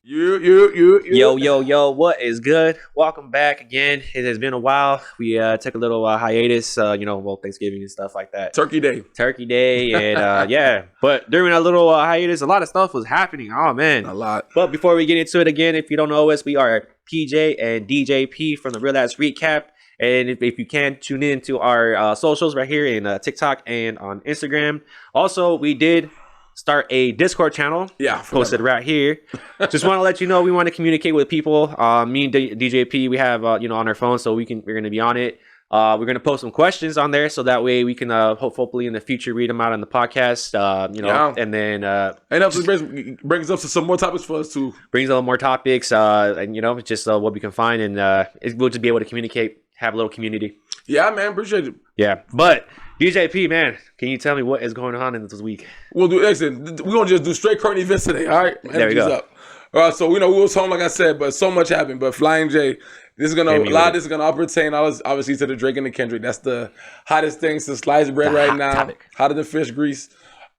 Yo, what is good? Welcome back again. It has been a while. We took a little hiatus, Thanksgiving and stuff like that. Turkey Day, and yeah. But during that little hiatus, a lot of stuff was happening. Oh, man. a lot. But before we get into it again, if you don't know us, we are PJ and DJP from the Real Ass Recap. And if you can, tune in to our socials right here in TikTok and on Instagram. Also, we did start a Discord channel. Yeah, posted right here. Just want to let you know we want to communicate with people. Me and DJP, we have on our phone, so we're gonna be on it. We're gonna post some questions on there, so that way we can hopefully in the future read them out on the podcast. And then and that brings up some more topics for us too. Brings a little more topics, and just what we can find, and we'll just be able to communicate, have a little community. Yeah, man, appreciate it. Yeah, but DJP, man, can you tell me what is going on in this week? We'll do excellent. We're gonna just do straight current events today. All right, there we go. Up. All right, so we was home like I said, but so much happened. But Flying J, this is gonna this is gonna all pertain obviously to the Drake and the Kendrick. That's the hottest thing since sliced bread right now. Topic. Hotter than fish grease.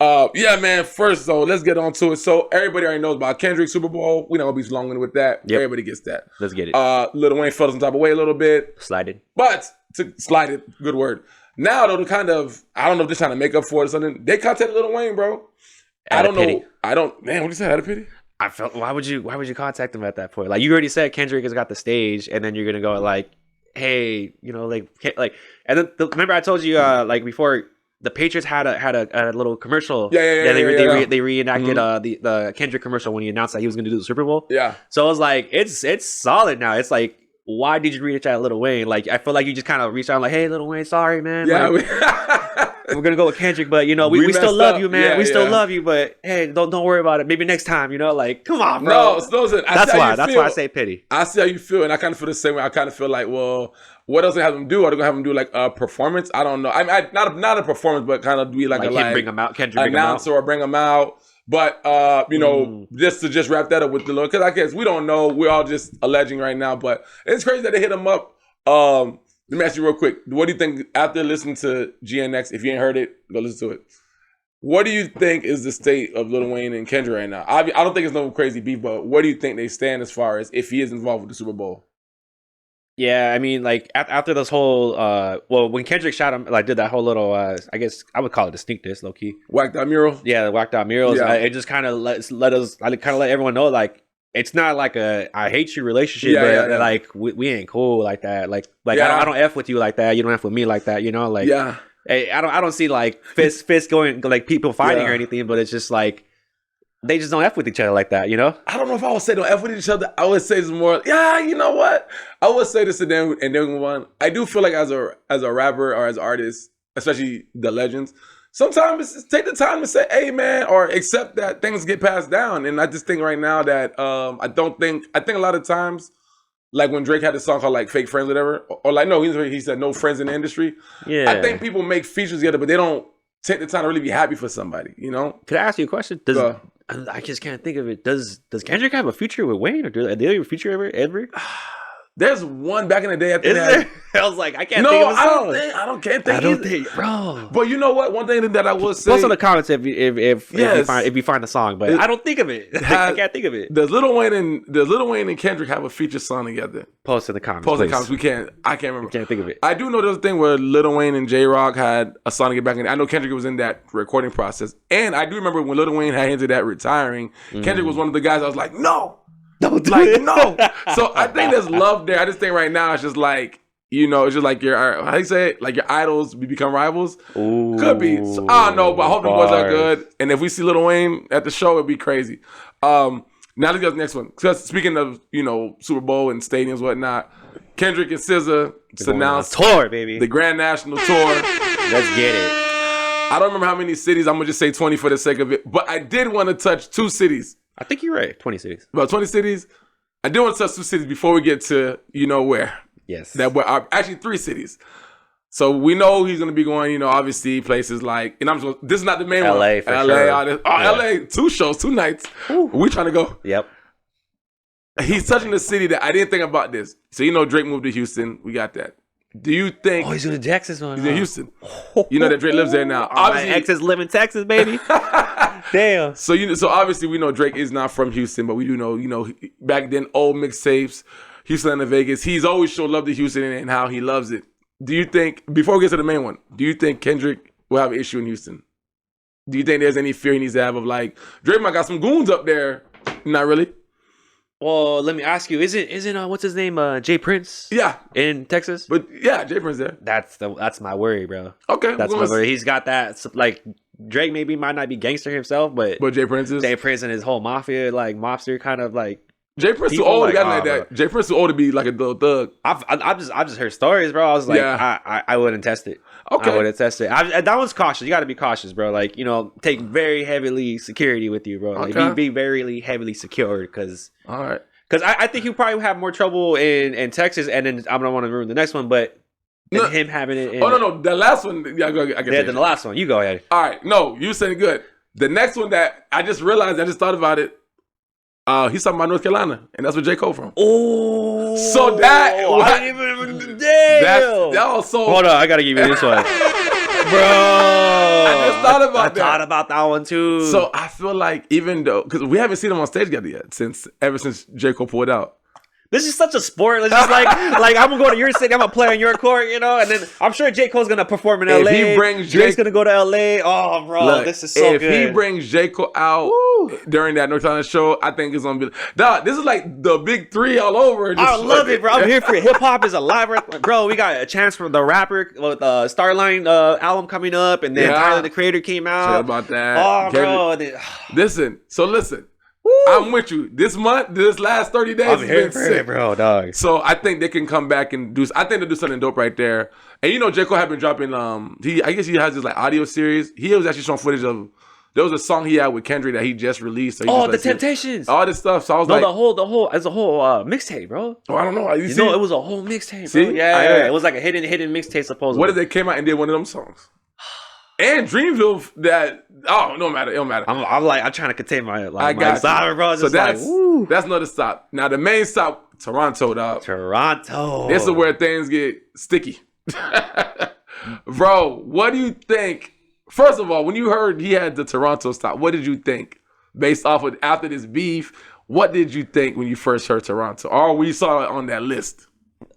Yeah, man. First though, let's get on to it. So everybody already knows about Kendrick Super Bowl. We not gonna be long with that. Yep. Everybody gets that. Let's get it. Lil Wayne fell some type of way a little bit. Slided. But to slide it, good word. Now though, to kind of, I don't know if they're trying to make up for it or something. They contacted Lil Wayne, bro. Man, what you say? Out of pity? I felt. Why would you contact him at that point? Like, you already said Kendrick has got the stage, and then you're gonna go like, hey, and then remember I told you before, the Patriots had a little commercial. Yeah. They reenacted the Kendrick commercial when he announced that he was gonna do the Super Bowl. Yeah. So I was like, it's solid now. It's like, why did you reach out to Lil Wayne? Like, I feel like you just kind of reached out like, hey, Lil Wayne, sorry, man. Yeah, we're gonna go with Kendrick, but we still love you, man. Yeah, we still love you, but hey, don't worry about it. Maybe next time, like, come on, bro. No, listen, that's why I say pity. I see how you feel, and I kind of feel the same way. I kind of feel like, well, what else they have them do? Are they gonna have them do like a performance? I don't know. Not a performance, but kind of be like bring them out, Kendrick announcer or bring them out. But just to wrap that up with the little, because I guess we don't know. We're all just alleging right now, but it's crazy that they hit him up. Let me ask you real quick. What do you think after listening to GNX? If you ain't heard it, go listen to it. What do you think is the state of Lil Wayne and Kendrick right now? I don't think it's no crazy beef, but what do you think they stand as far as if he is involved with the Super Bowl? Yeah, I mean, like after this whole, when Kendrick shot him, like did that whole little, I guess I would call it a sneak diss, low key. Whacked out mural. Yeah, the whacked out murals. Yeah. It just kind of let everyone know, like, it's not like a I hate you relationship, like we ain't cool like that. Like I don't F with you like that. You don't F with me like that. Like hey, I don't see like fist going like people fighting or anything, but it's just like they just don't F with each other like that. I don't know if I would say don't F with each other. I would say it's more. Yeah, you know what? I would say this to them and then move on. I do feel like as a rapper or as an artist, especially the legends, sometimes it's take the time to say, hey, man, or accept that things get passed down. And I just think right now that I think a lot of times, like when Drake had this song called like Fake Friends or whatever, or like, no, he said no friends in the industry. Yeah. I think people make features together, but they don't take the time to really be happy for somebody, Could I ask you a question? I just can't think of it. Does Kendrick have a future with Wayne, or do they have a future ever? There's one back in the day. I was like, I can't think of a song. I don't think, bro. But you know what? One thing that I will say. Post in the comments if you find the song, but I don't think of it. I can't think of it. Does Lil Wayne and Kendrick have a feature song together? Post in the comments. Post in the comments. I can't remember. I can't think of it. I do know there's a thing where Lil Wayne and J-Rock had a song together back in the day. I know Kendrick was in that recording process. And I do remember when Lil Wayne had hinted at retiring, Kendrick was one of the guys I was like, no. Don't do it. No. So I think there's love there. I just think right now it's just like, it's just like how do you say it? Like your idols become rivals. Ooh, could be. So, I don't know, but I hope the boys are good. And if we see Lil Wayne at the show, it'd be crazy. Now let's go to the next one. Because speaking of, Super Bowl and stadiums, whatnot, Kendrick and SZA announced tour, baby. The Grand National Tour. Let's get it. I don't remember how many cities. I'm gonna just say 20 for the sake of it. But I did want to touch 2 cities. I think you're right. 20 cities. About 20 cities. I do want to touch 2 cities before we get to where. Yes. That were actually 3 cities. So we know he's going to be going, obviously places like, this is not the main one. LA for sure. LA, 2 shows, 2 nights. Ooh. We trying to go. Yep. He's touching the city that I didn't think about this. So Drake moved to Houston. We got that. Do you think? Oh, he's in Texas one. He's in Houston. You know that Drake lives there now. Obviously, my exes live in Texas, baby. Damn. So obviously we know Drake is not from Houston, but we do know, back then, old mixtapes, Houston and Vegas. He's always showed love to Houston and how he loves it. Do you think, before we get to the main one, do you think Kendrick will have an issue in Houston? Do you think there's any fear he needs to have of like, Drake might got some goons up there? Not really. Well, let me ask you: Isn't what's his name? Jay Prince? Yeah, in Texas. But yeah, Jay Prince there. That's my worry, bro. Okay, that's my worry. He's got that like Drake might not be gangster himself, but Jay Prince is. Jay Prince and his whole mafia like mobster kind of like. Jay Prince too old to get like that. Jay Prince too old to be like a little thug. I've just heard stories, bro. I was like, I wouldn't test it. Okay, I wouldn't test it. That one's cautious. You got to be cautious, bro. Like take very heavily security with you, bro. Like be very heavily secured, because. All right. Because I think he'll probably have more trouble in Texas, and then I don't want to ruin the next one, but him having it. No, the last one. Yeah, then the last one. You go ahead. All right, no, you said good. The next one that I just realized, I just thought about it. He's talking about North Carolina, and that's where J. Cole from. Oh, so that I didn't even. Damn. That was so. Hold on, I gotta give you this one, bro. I just thought about that. I thought about that one too. So I feel like even though, because we haven't seen him on stage together yet ever since J. Cole pulled out. This is such a sport. It's just like I'm gonna go to your city, I'm gonna play on your court, and then I'm sure J. Cole's gonna perform in LA. If he brings Drake's gonna go to LA. Oh, bro, look, this is so good. If he brings J. Cole out during that North Carolina show, I think it's gonna be. Dog, this is like the big three all over. I love it, bro. I'm here for it. Hip hop is alive, bro. We got a chance for the rapper with Starline album coming up, and then Tyler the Creator came out. Sorry about that. Oh, bro. Listen. I'm with you. This last 30 days, I'm here for it, bro, dog. So I think they can come back and I think they'll do something dope right there. And J. Cole had been dropping, I guess he has this like audio series. He was actually showing footage of, there was a song he had with Kendrick that he just released. So the Temptations. All this stuff. So I was the whole mixtape, bro. Oh, I don't know. It was a whole mixtape, bro. Yeah. It was like a hidden mixtape, supposedly. What if they came out and did one of them songs? And Dreamville, no matter, it don't matter. I'm trying to contain my excitement, bro. So that's another stop. Now the main stop, Toronto, dog. Toronto. This is where things get sticky. Bro, what do you think? First of all, when you heard he had the Toronto stop, what did you think? Based off of after this beef, what did you think when you first heard Toronto? Or we saw it on that list?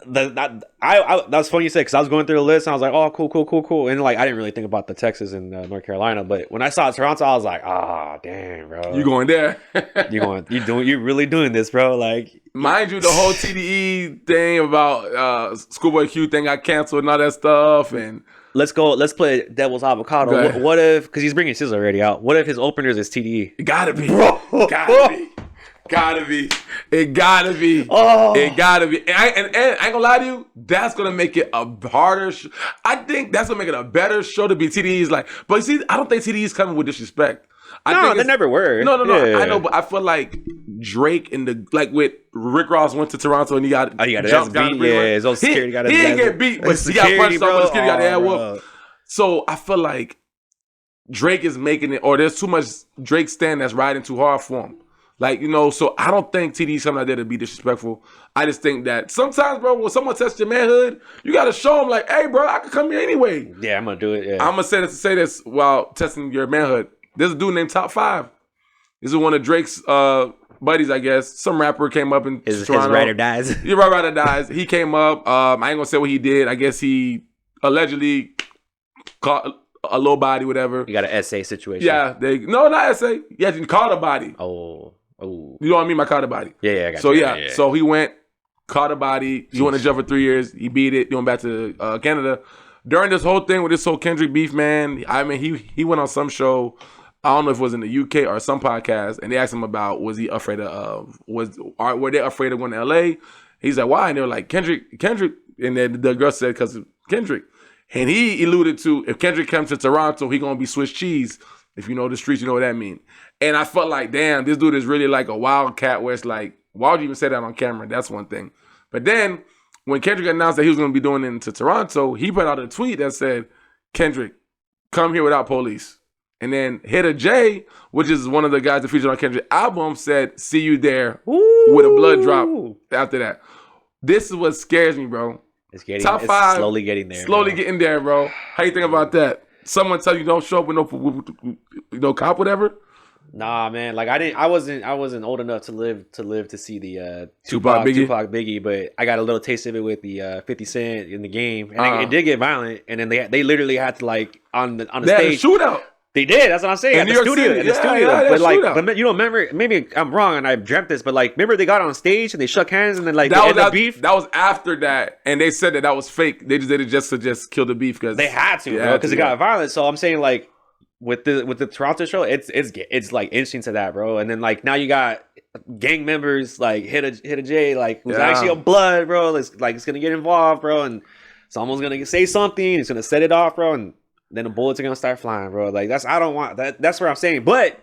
That's funny you said, because I was going through the list and I was like, oh, cool, and like I didn't really think about the Texas and North Carolina, but when I saw Toronto, I was like, damn, bro, you going there? you really doing this, bro? Like, mind you, the whole TDE thing about Schoolboy Q thing got canceled and all that stuff, and let's play Devil's Avocado. What if, because he's bringing SZA already out, what if his openers is TDE? It gotta be, bro. Gotta be. It gotta be. Oh. It gotta be. And I ain't gonna lie to you, that's gonna make it a harder show. I think that's gonna make it a better show to be TDE's like. But you see, I don't think TDE's coming with disrespect. I think they never were. No. Yeah. I know, but I feel like Drake and with Rick Ross went to Toronto and he got jumped down. His old security got his he didn't get beat, but he got punched off, but the security got the head whooped. So I feel like Drake is making it, or there's too much Drake stand that's riding too hard for him. Like, so I don't think TD's coming out there to be disrespectful. I just think that sometimes, bro, when someone tests your manhood, you got to show them, like, hey, bro, I can come here anyway. Yeah, I'm going to do it, yeah. I'm going to say this while testing your manhood. There's a dude named Top 5. This is one of Drake's buddies, I guess. Some rapper came up in Toronto. His ride or dies. Your ride or dies. He came up. I ain't going to say what he did. I guess he allegedly caught a low body, whatever. You got an SA situation. Yeah. Not SA. Yeah, he caught a body. Oh. You know what I mean by caught a body? Yeah, I got so, you. Yeah. So he went, caught a body. He went to jail for 3 years. He beat it. He went back to Canada. During this whole thing with this whole Kendrick beef, man, I mean, he went on some show. I don't know if it was in the UK or some podcast, and they asked him about were they afraid of going to LA? He's like, why? And they were like, Kendrick. And then the girl said, because of Kendrick. And he alluded to, if Kendrick comes to Toronto, he going to be Swiss cheese. If you know the streets, you know what that means. And I felt like, damn, this dude is really like a wildcat where it's like, why would you even say that on camera? That's one thing. But then when Kendrick announced that he was going to be doing it into Toronto, he put out a tweet that said, Kendrick, come here without police. And then Hitter J, which is one of the guys that featured on Kendrick's album, said, see you there. Ooh. With a blood drop after that. This is what scares me, bro. It's Top 5. Slowly getting there. Getting there, bro. How you think about that? Someone tell you don't show up with no cop, whatever. Nah, man. Like I wasn't old enough to live to see the Tupac Biggie, but I got a little taste of it with the 50 Cent in the game, and it did get violent. And then they literally had to like on the stage had a shootout. They did. That's what I'm saying. In at New the York studio. City. In the studio. Yeah, but like, shootout. but you know, remember? Maybe I'm wrong, and I dreamt this, but like, remember they got on stage and they shook hands, and then like they ended beef. That was after that, and they said that was fake. They just did it just to kill the beef because they had to, bro, because it got violent. So I'm saying like with the Toronto show, it's like interesting to that, bro. And then like now you got gang members like hit a J like who's actually a blood, bro. It's gonna get involved, bro, and someone's gonna say something. It's gonna set it off, bro, and then the bullets are gonna start flying, bro. Like I don't want that. That's what I'm saying. But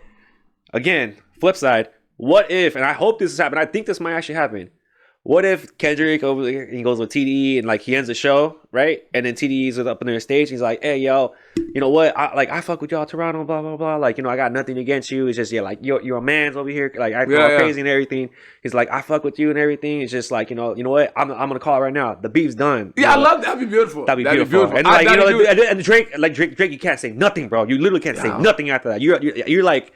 again, flip side, what if? And I hope this is happening. I think this might actually happen. What if Kendrick over there, he goes with TDE and like he ends the show, right? And then TDE's up on their stage. He's like, "Hey, yo, you know what? I fuck with y'all, Toronto, blah blah blah. Like, you know, I got nothing against you. It's just like you're a man's over here, like acting all crazy and everything. He's like, I fuck with you and everything. It's just like, you know what? I'm gonna call it right now. The beef's done. Yeah, I love that. That'd be beautiful. That'd be beautiful. And like and Drake, you can't say nothing, bro. You literally can't say nothing after that. You're like,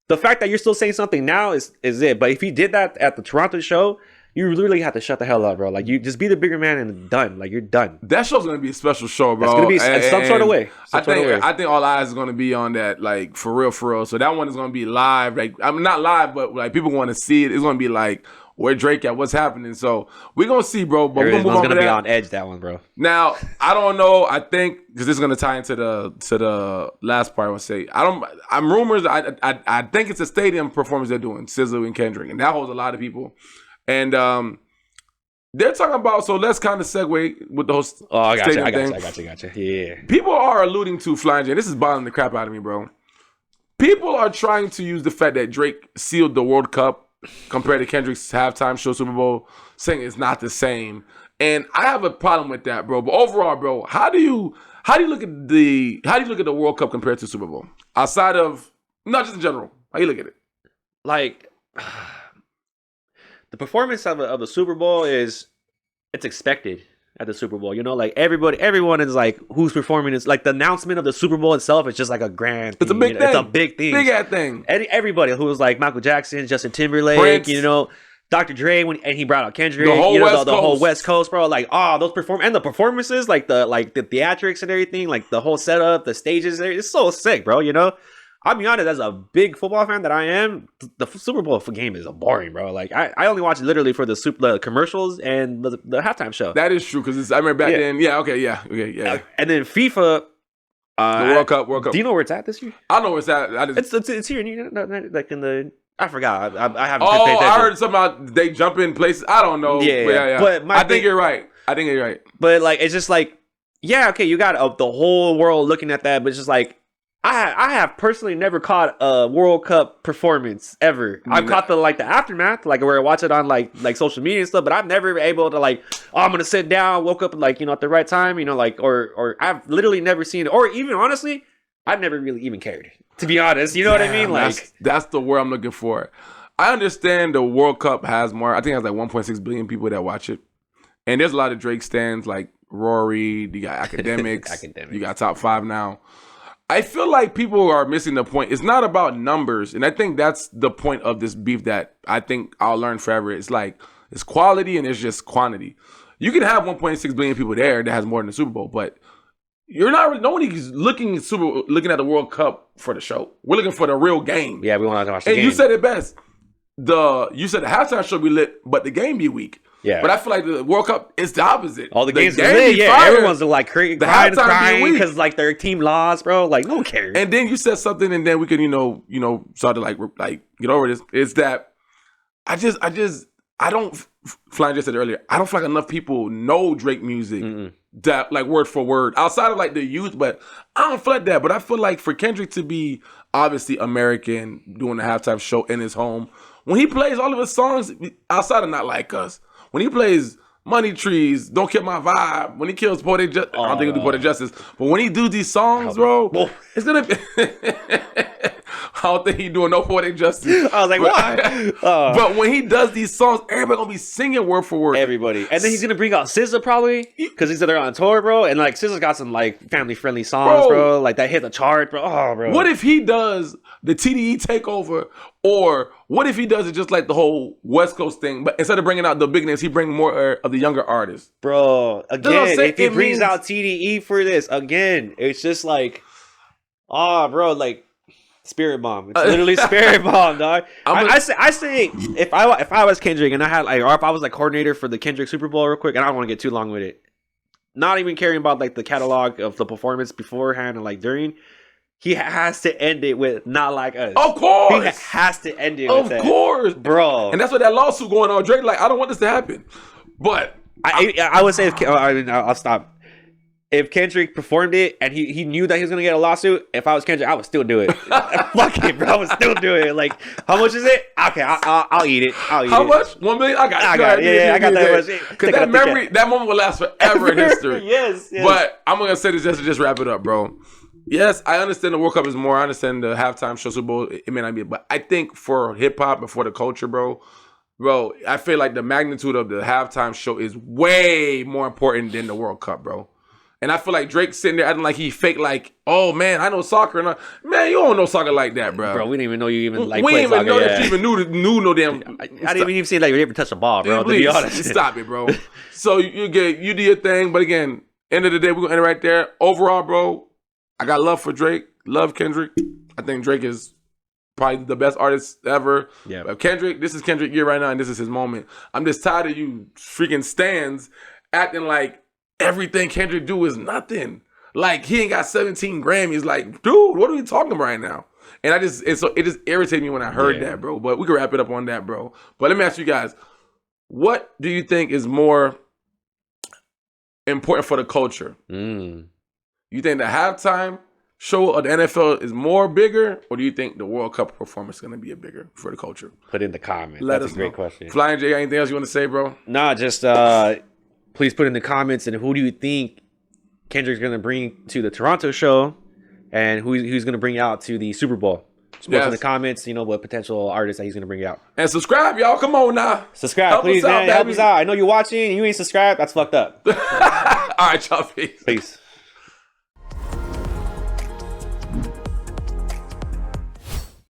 the fact that you're still saying something now is it. But if he did that at the Toronto show, you literally have to shut the hell up, bro. Like, you just be the bigger man and done. Like, you're done. That show's gonna be a special show, bro. It's gonna be some sort of way. I think all eyes is gonna be on that, like for real. So that one is gonna be live. Like, I'm not live, but like people want to see it. It's gonna be like where Drake at, what's happening. So we're gonna see, bro. But we're gonna be on edge, that one, bro. Now I don't know. I think because this is gonna tie into the last part. I want to say I'm rumors. I think it's a stadium performance they're doing, SZA and Kendrick, and that holds a lot of people. And they're talking about, so let's kind of segue with the whole I got you. Yeah. People are alluding to Flying J. This is bothering the crap out of me, bro. People are trying to use the fact that Drake sealed the World Cup compared to Kendrick's halftime show Super Bowl, saying it's not the same. And I have a problem with that, bro. But overall, bro, how do you look at the World Cup compared to Super Bowl? Outside of, not just in general, how you look at it? Like, the performance of a Super Bowl it's expected at the Super Bowl. You know, like everyone is like, who's performing? It's like the announcement of the Super Bowl itself is just like a grand thing. It's a big thing. It's a big thing. Big ass thing. Everybody who was like Michael Jackson, Justin Timberlake, Prince, you know, Dr. Dre, and he brought out Kendrick, the whole West Coast, bro. Like, those performances, like the theatrics and everything, like the whole setup, the stages, it's so sick, bro. You know, I'll be honest, as a big football fan that I am, the Super Bowl game is boring, bro. Like, I only watch it literally for the commercials and the halftime show. That is true, because I remember back then. Yeah, okay. And then FIFA, the World Cup. Do you know where it's at this year? I know where it's at. It's here, like in the. I forgot. I haven't. I heard something about they jump in places. I don't know. Yeah. But I think you're right. But like, it's just like, yeah, okay, you got the whole world looking at that, but it's just like, I have personally never caught a World Cup performance ever. I've caught the aftermath, like where I watch it on like social media and stuff, but I've never been able to I'm gonna sit down, woke up at at the right time, or I've literally never seen it, or even honestly, I've never really even cared, to be honest. You know what I mean? Like, that's the word I'm looking for. I understand the World Cup has more. I think it has like 1.6 billion people that watch it, and there's a lot of Drake stands like Rory. You got academics. You got Top 5 now. I feel like people are missing the point. It's not about numbers. And I think that's the point of this beef that I think I'll learn forever. It's like, it's quality and it's just quantity. You can have 1.6 billion people there that has more than the Super Bowl, but you're not, nobody's looking at the World Cup for the show. We're looking for the real game. Yeah, we want to watch the game. And you said it best. You said the halftime show be lit, but the game be weak. Yeah, but I feel like the World Cup is the opposite. All the games are lit. Yeah, fire. Everyone's like crying because like their team lost, bro. Like, no one cares. And then you said something, and then we can start to like get over this. It's that I don't. Flying just said earlier, I don't feel like enough people know Drake music that like word for word outside of like the youth, but I don't feel like that. But I feel like for Kendrick to be obviously American, doing the halftime show in his home, when he plays all of his songs outside of Not Like Us, when he plays Money Trees, Don't Kill My Vibe, when he kills Poetic Justice, I don't think he'll do Poetic Justice, but when he do these songs, bro, it's gonna be I don't think he's doing no poetic justice. I was like, why? But when he does these songs, everybody gonna be singing word for word. Everybody. And then he's gonna bring out SZA probably, because he's there on tour, bro. And like SZA's got some like family friendly songs, bro. Like that hit the chart, bro. Oh, bro. What if he does the TDE takeover, or what if he does it just like the whole West Coast thing, but instead of bringing out the big names, he bring more of the younger artists, bro? Again, if he brings out TDE for this again, it's just like, bro, like Spirit Bomb. It's literally Spirit Bomb, dog. I say if I was Kendrick and I had like, or if I was like coordinator for the Kendrick Super Bowl, real quick, and I don't want to get too long with it, not even caring about like the catalog of the performance beforehand and like during. He has to end it with "Not Like Us." Of course, he has to end it with that. Of course, bro. And that's what that lawsuit going on. Drake, like, I don't want this to happen. But I would say, I'll stop. If Kendrick performed it and he knew that he was gonna get a lawsuit, if I was Kendrick, I would still do it. Fuck it, bro. I would still do it. Like, how much is it? Okay, I'll eat it. How much? 1 million? I got it. Yeah, I got that much. Because that memory, that moment will last forever in history. Yes. But I'm gonna say this just to just wrap it up, bro. Yes, I understand the World Cup is more. I understand the halftime show, Super Bowl. It may not be, but I think for hip hop and for the culture, bro, I feel like the magnitude of the halftime show is way more important than the World Cup, bro. And I feel like Drake sitting there acting like he fake, like, oh man, I know soccer. Man, you don't know soccer like that, bro. Bro, we didn't even know you even like. We didn't even know soccer, that you even knew no damn. I didn't even see like you ever touch a ball, bro. Please, to be honest, stop it, bro. So you do your thing, but again, end of the day, we're gonna end it right there. Overall, bro, I got love for Drake. Love Kendrick. I think Drake is probably the best artist ever. Yeah. But Kendrick, this is Kendrick year right now, and this is his moment. I'm just tired of you freaking stans acting like everything Kendrick do is nothing. Like he ain't got 17 Grammys. Like, dude, what are we talking about right now? And it just irritated me when I heard that, bro. But we can wrap it up on that, bro. But let me ask you guys, what do you think is more important for the culture? You think the halftime show of the NFL is more bigger, or do you think the World Cup performance is going to be bigger for the culture? Put in the comments. That's a great question. Flying J, anything else you want to say, bro? Nah, just please put in the comments, and who do you think Kendrick's going to bring to the Toronto show, and who's going to bring out to the Super Bowl? Just put in the comments, what potential artists that he's going to bring out. And subscribe, y'all. Come on now. Subscribe, please, man. Help us out. I know you're watching and you ain't subscribed. That's fucked up. All right, y'all. Peace.